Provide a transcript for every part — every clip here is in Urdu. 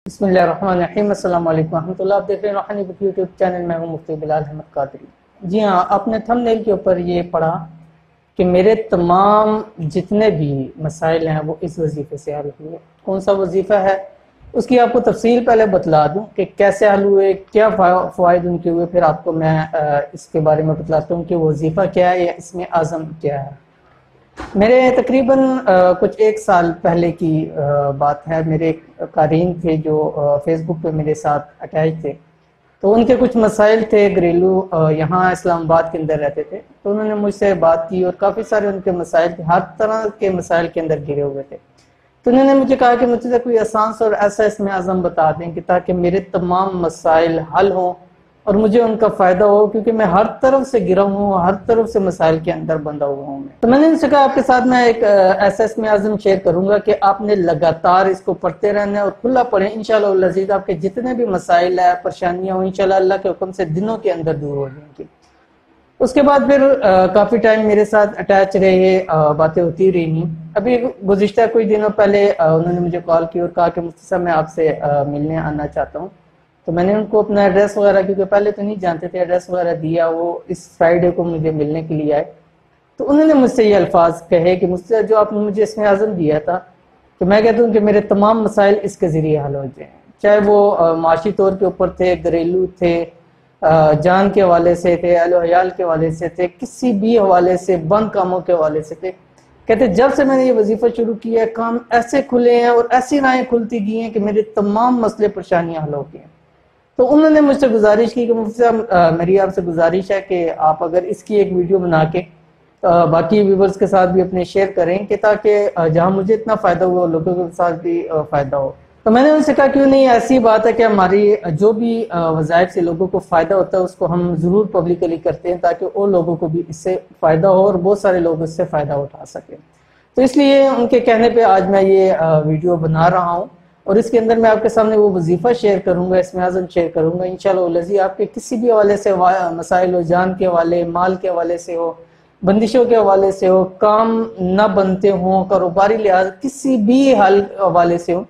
بسم اللہ الرحمن الرحیم۔ السلام علیکم ورحمۃ اللہ۔ آپ دیکھ رہے ہیں روحانی بک یوٹیوب چینل۔ میں ہوں مفتی بلال احمد قادری۔ جی ہاں، آپ نے تھمب نیل کے اوپر یہ پڑھا کہ میرے تمام جتنے بھی مسائل ہیں وہ اس وظیفے سے حل ہوئے۔ کون سا وظیفہ ہے اس کی آپ کو تفصیل پہلے بتلا دوں کہ کیسے حل ہوئے، کیا فوائد ان کے ہوئے، پھر آپ کو میں اس کے بارے میں بتلاتا ہوں کہ وظیفہ کیا ہے یا اس میں اعظم کیا ہے۔ میرے تقریباً کچھ ایک سال پہلے کی بات ہے۔ میرے قارئین تھے جو فیس بک پہ میرے ساتھ اٹیچ تھے، تو ان کے کچھ مسائل تھے گھریلو، یہاں اسلام آباد کے اندر رہتے تھے، تو انہوں نے مجھ سے بات کی اور کافی سارے ان کے مسائل تھے، ہر طرح کے مسائل کے اندر گھرے ہوئے تھے۔ تو انہوں نے مجھے کہا کہ مجھ سے کوئی آسان اور ایسا اس میں اعظم بتا دیں کہ تاکہ میرے تمام مسائل حل ہوں اور مجھے ان کا فائدہ ہو، کیونکہ میں ہر طرف سے گرا ہوں، ہر طرف سے مسائل کے اندر بندھا ہوا ہوں۔ تو میں نے ان سے کہا آپ کے ساتھ میں ایک ایسا اس میں اعظم شیئر کروں گا کہ آپ نے لگاتار اس کو پڑھتے رہنا ہے اور کھلا پڑھیں، انشاءاللہ العزیز آپ کے جتنے بھی مسائل ہیں، پریشانیاں ہوں، انشاءاللہ اللہ کے حکم سے دنوں کے اندر دور ہو جائیں گی۔ اس کے بعد پھر کافی ٹائم میرے ساتھ اٹیچ رہے، باتیں ہوتی رہی۔ ابھی گزشتہ کچھ دنوں پہلے انہوں نے مجھے کال کی اور کہا کہ مفتی صاحب میں آپ سے ملنے آنا چاہتا ہوں۔ تو میں نے ان کو اپنا ایڈریس وغیرہ، کیونکہ پہلے تو نہیں جانتے تھے، ایڈریس وغیرہ دیا، وہ اس فرائیڈے کو مجھے ملنے کے لیے آئے۔ تو انہوں نے مجھ سے یہ الفاظ کہے کہ مجھ سے جو آپ نے مجھے اس میں اعظم دیا تھا کہ میں کہتا ہوں کہ میرے تمام مسائل اس کے ذریعے حل ہو جائیں، چاہے وہ معاشی طور کے اوپر تھے، گھریلو تھے، جان کے حوالے سے تھے، اہل و عیال کے حوالے سے تھے، کسی بھی حوالے سے، بند کاموں کے حوالے سے تھے۔ کہتے جب سے میں نے یہ وظیفہ شروع کیا ہے، کام ایسے کھلے ہیں اور ایسی راہیں کھلتی گئی ہیں کہ میرے تمام مسئلے پریشانیاں حل ہو گئے ہیں۔ تو انہوں نے مجھ سے گزارش کی کہ مفتی صاحب میری آپ سے گزارش ہے کہ آپ اگر اس کی ایک ویڈیو بنا کے باقی ویورز کے ساتھ بھی اپنے شیئر کریں، کہ تاکہ جہاں مجھے اتنا فائدہ ہوا لوگوں کے ساتھ بھی فائدہ ہو۔ تو میں نے ان سے کہا کیوں نہیں، ایسی بات ہے کہ ہماری جو بھی وظائف سے لوگوں کو فائدہ ہوتا ہے اس کو ہم ضرور پبلکلی کرتے ہیں، تاکہ اور لوگوں کو بھی اس سے فائدہ ہو اور بہت سارے لوگ اس سے فائدہ اٹھا سکیں۔ تو اس لیے ان کے کہنے پہ آج میں یہ ویڈیو بنا رہا ہوں، اور اس کے اندر میں آپ کے سامنے وہ وظیفہ شیئر کروں گا، اس میں اعظم شیئر کروں گا انشاءاللہ العزیز۔ آپ کے کسی بھی حوالے سے مسائل ہو، جان کے حوالے، مال کے حوالے سے ہو، بندشوں کے حوالے سے ہو، کام نہ بنتے ہوں، کاروباری لحاظ کسی بھی حوالے سے ہو،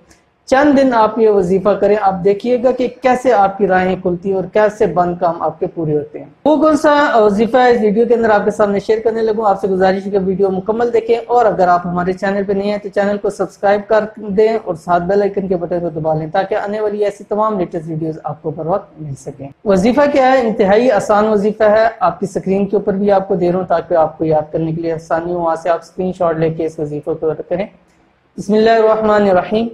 چند دن آپ یہ وظیفہ کریں، آپ دیکھیے گا کہ کیسے آپ کی راہیں کھلتی ہیں اور کیسے بند کام آپ کے پورے ہوتے ہیں۔ وہ کون سا وظیفہ ہے اس ویڈیو کے اندر آپ کے سامنے شیئر کرنے لگوں۔ آپ سے گزارش ہے کہ ویڈیو مکمل دیکھیں، اور اگر آپ ہمارے چینل پہ نہیں ہیں تو چینل کو سبسکرائب کر دیں اور ساتھ بیل آئیکن کے بٹن کو دبا لیں، تاکہ آنے والی ایسی تمام لیٹسٹ ویڈیوز آپ کو پر وقت مل سکیں۔ وظیفہ کیا ہے؟ انتہائی آسان وظیفہ ہے، آپ کی سکرین کے اوپر بھی آپ کو دے رہا ہوں تاکہ آپ کو یاد کرنے کے لیے آسانی ہو، وہاں سے آپ اسکرین شاٹ لے کے اس وظیفے کو کریں۔ بسم اللہ الرحمن الرحیم۔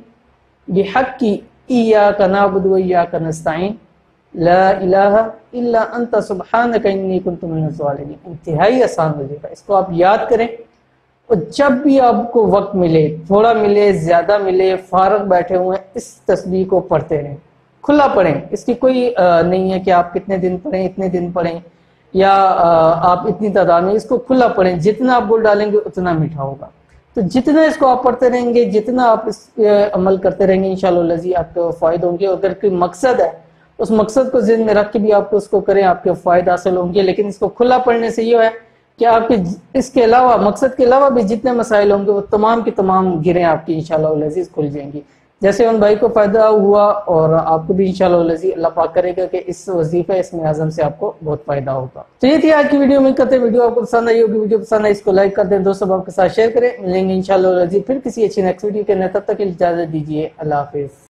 بحق ایاک نعبد و ایاک نستعین لا الہ الا انت سبحانک انی کنت من الظالمین۔ انتہائی آسان وظیفہ، اس کو آپ یاد کریں اور جب بھی آپ کو وقت ملے، تھوڑا ملے، زیادہ ملے، فارغ بیٹھے ہوئے، اس تسبیح کو پڑھتے رہیں، کھلا پڑھیں۔ اس کی کوئی نہیں ہے کہ آپ کتنے دن پڑھیں، اتنے دن پڑھیں، یا آپ اتنی تعداد میں، اس کو کھلا پڑھیں، جتنا آپ بول ڈالیں گے اتنا میٹھا ہوگا۔ تو جتنا اس کو آپ پڑھتے رہیں گے، جتنا آپ اس پہ عمل کرتے رہیں گے، انشاءاللہ العزیز آپ کو فائدہ ہوں گے۔ اگر کوئی مقصد ہے اس مقصد کو ذہن میں رکھ کے بھی آپ کو اس کو کریں، آپ کے فائدہ حاصل ہوں گے۔ لیکن اس کو کھلا پڑھنے سے یہ ہے کہ آپ کے اس کے علاوہ، مقصد کے علاوہ بھی جتنے مسائل ہوں گے وہ تمام کی تمام گریں آپ کی انشاءاللہ العزیز کھل جائیں گی۔ جیسے ان بھائی کو فائدہ ہوا اور آپ کو بھی انشاءاللہ العزیز اللہ پاک کرے گا کہ اس وظیفہ، اس میں اعظم سے آپ کو بہت فائدہ ہوگا۔ تو یہ تھی آج کی ویڈیو۔ امید کرتے ہیں ویڈیو آپ کو پسند آئی ہوگی۔ ویڈیو پسند آئی اس کو لائک کر دیں، دوستوں آپ کے ساتھ شیئر کریں۔ ملیں گے انشاءاللہ العزیز پھر کسی اچھی نیکسٹ ویڈیو کے اندر، تب تک اجازت دیجیے، اللہ حافظ۔